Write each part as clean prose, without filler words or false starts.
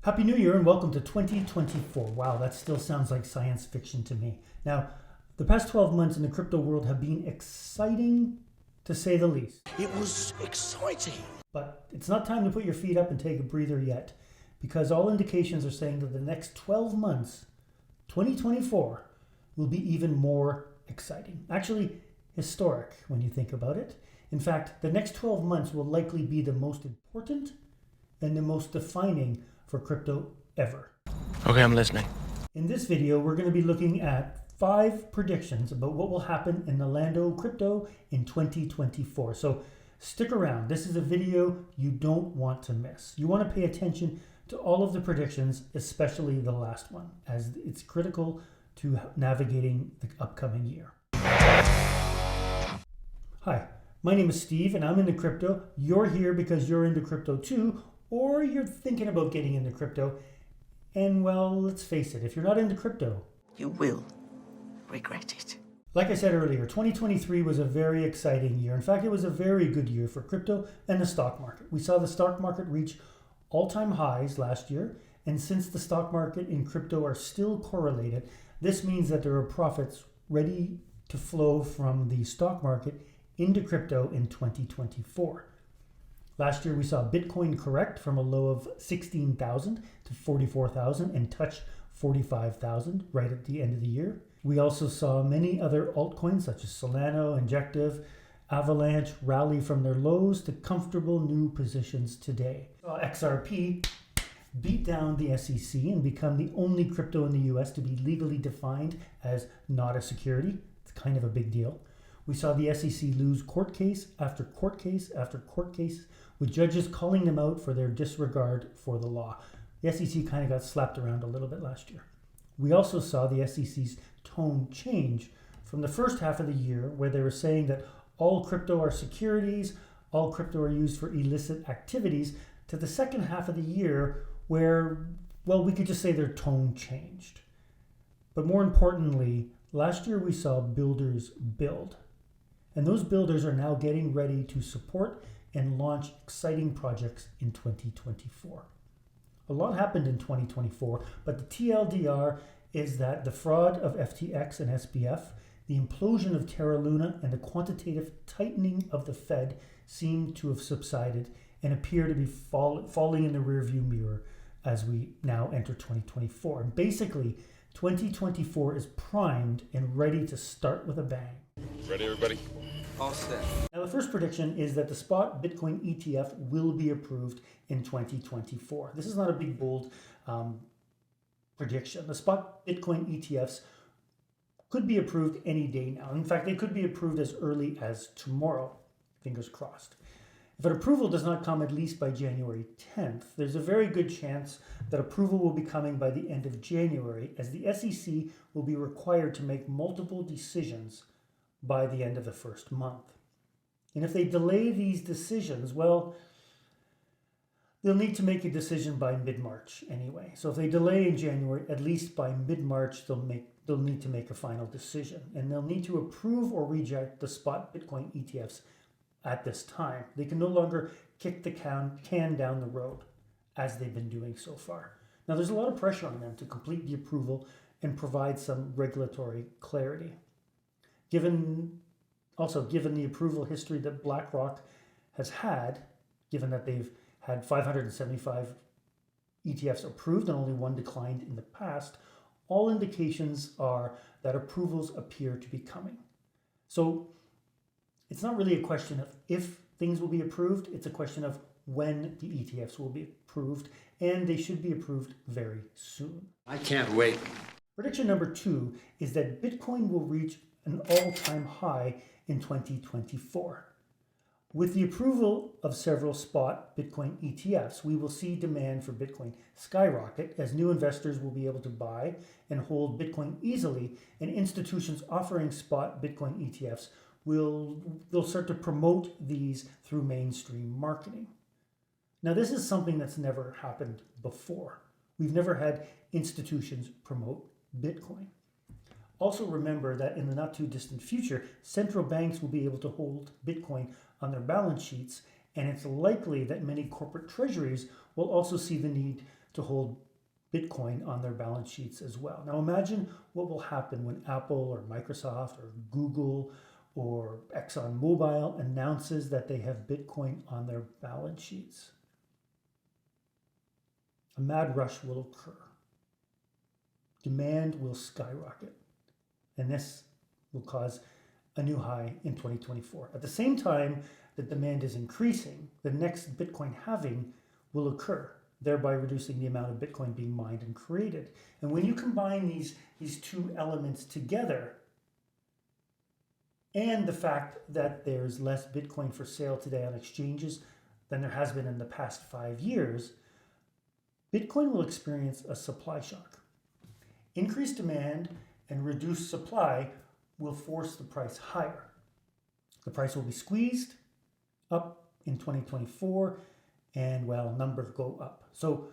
Happy New Year and welcome to 2024. Wow, that still sounds like science fiction to me. Now, the past 12 months in the crypto world have been exciting to say the least. It was exciting. But it's not time to put your feet up and take a breather yet, because all indications are saying that the next 12 months, 2024, will be even more exciting. Actually, historic when you think about it. In fact, the next 12 months will likely be the most important and the most defining for crypto ever. Okay, I'm listening. In this video, we're going to be looking at 5 predictions about what will happen in the Lando crypto in 2024. So stick around. This is a video you don't want to miss. You want to pay attention to all of the predictions, especially the last one, as it's critical to navigating the upcoming year. Hi, my name is Steve and I'm into crypto. You're here because you're into crypto too, or you're thinking about getting into crypto. And well, let's face it, if you're not into crypto, You will regret it. like I said earlier, 2023 was a very exciting year. In fact, it was a very good year for crypto and the stock market. We saw the stock market reach all-time highs last year, and since the stock market and crypto are still correlated, this means that there are profits ready to flow from the stock market into crypto in 2024. Last year, we saw Bitcoin correct from a low of 16,000 to 44,000 and touch 45,000 right at the end of the year. We also saw many other altcoins such as Solana, Injective, Avalanche rally from their lows to comfortable new positions today. XRP beat down the SEC and become the only crypto in the US to be legally defined as not a security. It's kind of a big deal. We saw the SEC lose court case after court case after court case, with judges calling them out for their disregard for the law. The SEC kind of got slapped around a little bit last year. We also saw the SEC's tone change from the first half of the year, where they were saying that all crypto are securities, all crypto are used for illicit activities, to the second half of the year where, well, we could just say their tone changed. But more importantly, last year we saw builders build. And those builders are now getting ready to support and launch exciting projects in 2024. A lot happened in 2024, but the TLDR is that the fraud of FTX and SBF, the implosion of Terra Luna, and the quantitative tightening of the Fed seem to have subsided and appear to be falling in the rearview mirror as we now enter 2024. And basically, 2024 is primed and ready to start with a bang. Ready, everybody? All set. Now, the first prediction is that the spot Bitcoin ETF will be approved in 2024. This is not a big, bold prediction. The spot Bitcoin ETFs could be approved any day now. In fact, they could be approved as early as tomorrow. Fingers crossed. If an approval does not come at least by January 10th, there's a very good chance that approval will be coming by the end of January, as the SEC will be required to make multiple decisions by the end of the first month. And if they delay these decisions, well, they'll need to make a decision by mid-March anyway. So if they delay in January, at least by mid-March, they'll need to make a final decision. And they'll need to approve or reject the spot Bitcoin ETFs at this time. They can no longer kick the can down the road as they've been doing so far. Now, there's a lot of pressure on them to complete the approval and provide some regulatory clarity. Given the approval history that BlackRock has had, given that they've had 575 ETFs approved and only one declined in the past, all indications are that approvals appear to be coming. So it's not really a question of if things will be approved, it's a question of when the ETFs will be approved, and they should be approved very soon. I can't wait. Prediction number 2 is that Bitcoin will reach an all-time high in 2024. With the approval of several spot Bitcoin ETFs, we will see demand for Bitcoin skyrocket, as new investors will be able to buy and hold Bitcoin easily, and institutions offering spot Bitcoin ETFs they'll start to promote these through mainstream marketing. Now, this is something that's never happened before. We've never had institutions promote Bitcoin. Also remember that in the not too distant future, central banks will be able to hold Bitcoin on their balance sheets, and it's likely that many corporate treasuries will also see the need to hold Bitcoin on their balance sheets as well. Now imagine what will happen when Apple or Microsoft or Google or ExxonMobil announces that they have Bitcoin on their balance sheets. A mad rush will occur. Demand will skyrocket, and this will cause a new high in 2024. At the same time that demand is increasing, the next Bitcoin halving will occur, thereby reducing the amount of Bitcoin being mined and created. And when you combine these two elements together, and the fact that there's less Bitcoin for sale today on exchanges than there has been in the past 5 years, Bitcoin will experience a supply shock. Increased demand and reduced supply will force the price higher. The price will be squeezed up in 2024, and well, numbers go up. So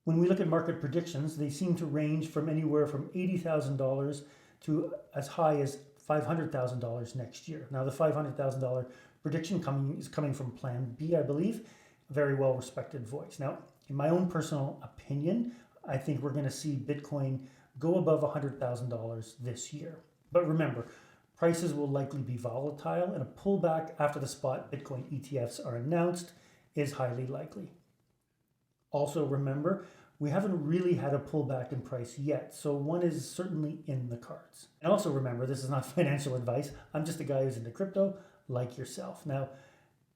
when we look at market predictions, they seem to range from anywhere from $80,000 to as high as $500,000 next year. Now the $500,000 prediction is coming from Plan B, I believe, a very well respected voice. Now, in my own personal opinion, I think we're going to see Bitcoin go above $100,000 this year. But remember, prices will likely be volatile, and a pullback after the spot Bitcoin ETFs are announced is highly likely. Also remember, we haven't really had a pullback in price yet, so one is certainly in the cards. And also remember, this is not financial advice. I'm just a guy who's into crypto like yourself. Now,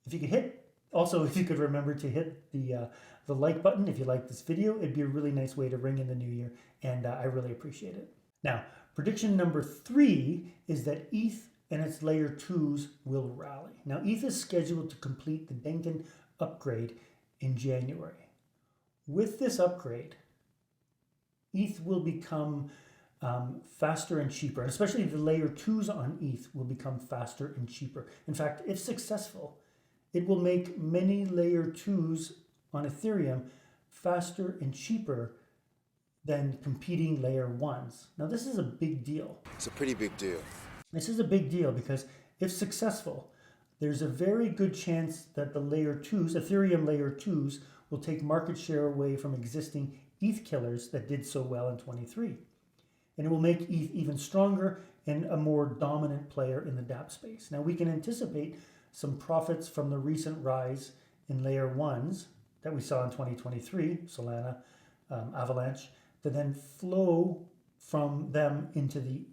if you could remember to hit the like button if you like this video, it'd be a really nice way to ring in the new year, and I really appreciate it. Now, prediction number 3 is that ETH and its layer 2s will rally. Now, ETH is scheduled to complete the Denkin upgrade in January. With this upgrade, ETH will become faster and cheaper, and especially the layer 2s on ETH will become faster and cheaper. In fact, if successful, it will make many layer 2s on Ethereum faster and cheaper than competing layer 1s. Now, this is a big deal. It's a pretty big deal. This is a big deal because if successful, there's a very good chance that the layer 2s, Ethereum layer 2s, will take market share away from existing ETH killers that did so well in 23. And it will make ETH even stronger and a more dominant player in the dApp space. Now, we can anticipate some profits from the recent rise in layer 1s that we saw in 2023, Solana, Avalanche, to then flow from them into the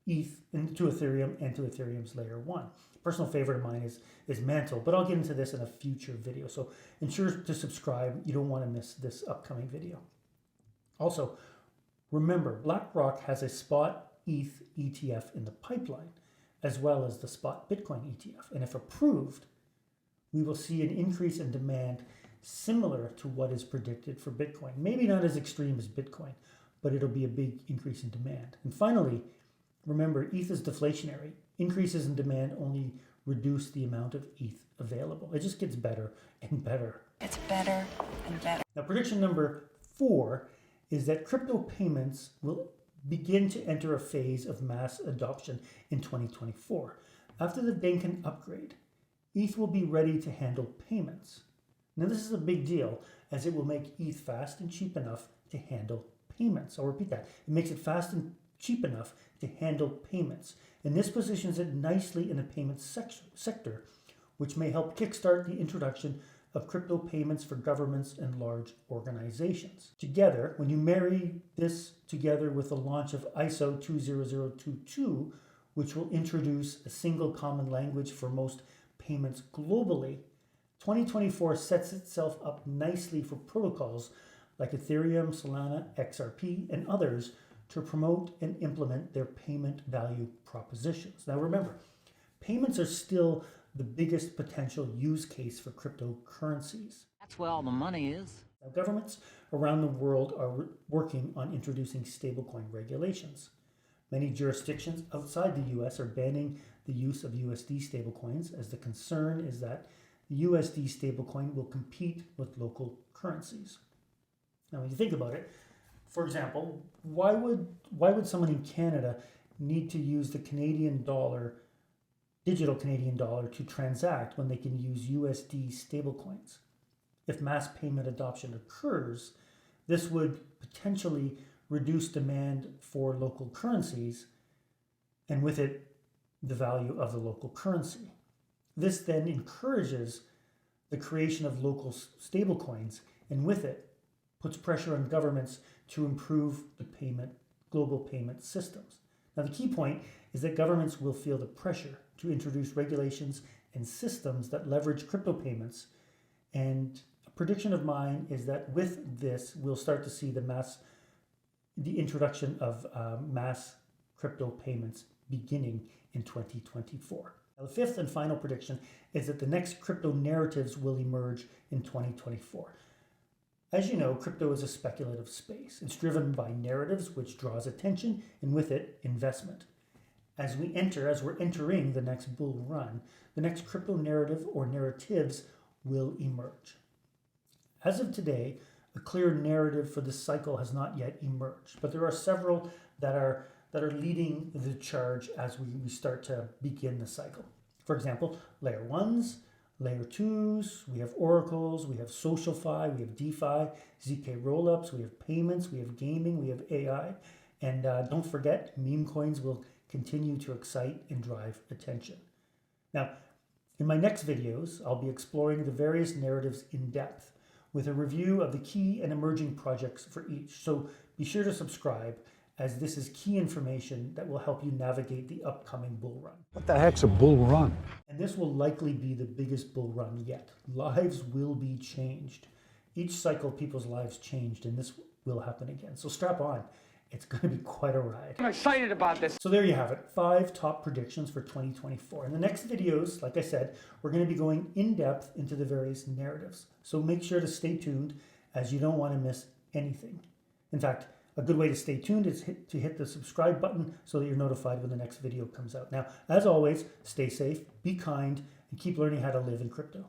ETH, into Ethereum, and to Ethereum's layer 1. Personal favorite of mine is Mantle, but I'll get into this in a future video. So ensure to subscribe. You don't want to miss this upcoming video. Also, remember, BlackRock has a spot ETH ETF in the pipeline, as well as the spot Bitcoin ETF. And if approved, we will see an increase in demand similar to what is predicted for Bitcoin. Maybe not as extreme as Bitcoin, but it'll be a big increase in demand. And finally, remember, ETH is deflationary. Increases in demand only reduce the amount of ETH available. It just gets better and better. It's better and better. Now, prediction number 4 is that crypto payments will begin to enter a phase of mass adoption in 2024. After the Denkin upgrade, ETH will be ready to handle payments. Now, this is a big deal as it will make ETH fast and cheap enough to handle payments. I'll repeat that. It makes it fast and cheap enough to handle payments. And this positions it nicely in the payments sector, which may help kickstart the introduction of crypto payments for governments and large organizations. Together, when you marry this together with the launch of ISO 20022, which will introduce a single common language for most payments globally, 2024 sets itself up nicely for protocols like Ethereum, Solana, XRP, and others to promote and implement their payment value propositions. Now remember, payments are still the biggest potential use case for cryptocurrencies. That's where all the money is. Now, governments around the world are working on introducing stablecoin regulations. Many jurisdictions outside the US are banning the use of USD stablecoins, as the concern is that the USD stablecoin will compete with local currencies. Now, when you think about it, for example, why would someone in Canada need to use the Canadian dollar, digital Canadian dollar, to transact when they can use USD stablecoins? If mass payment adoption occurs, This would potentially reduce demand for local currencies, and with it, the value of the local currency. This then encourages the creation of local stablecoins, and with it, puts pressure on governments to improve the global payment systems. Now, the key point is that governments will feel the pressure to introduce regulations and systems that leverage crypto payments. And a prediction of mine is that with this, we'll start to see the introduction of mass crypto payments beginning in 2024. Now, the fifth and final prediction is that the next crypto narratives will emerge in 2024. As you know, crypto is a speculative space. It's driven by narratives, which draws attention, and with it, investment. As we're entering the next bull run, the next crypto narrative or narratives will emerge. As of today, a clear narrative for this cycle has not yet emerged, but there are several that are leading the charge as we start to begin the cycle. For example, layer ones, layer twos, we have oracles, we have SocialFi, we have DeFi, ZK rollups, we have payments, we have gaming, we have AI, and don't forget, meme coins will continue to excite and drive attention. Now, in my next videos, I'll be exploring the various narratives in depth with a review of the key and emerging projects for each. So be sure to subscribe, as this is key information that will help you navigate the upcoming bull run. What the heck's a bull run? And this will likely be the biggest bull run yet. Lives will be changed. Each cycle, people's lives changed, and this will happen again. So strap on. It's going to be quite a ride. I'm excited about this. So there you have it, 5 top predictions for 2024. In the next videos, like I said, we're going to be going in depth into the various narratives. So make sure to stay tuned, as you don't want to miss anything. In fact, a good way to stay tuned is to hit the subscribe button so that you're notified when the next video comes out. Now, as always, stay safe, be kind, and keep learning how to live in crypto.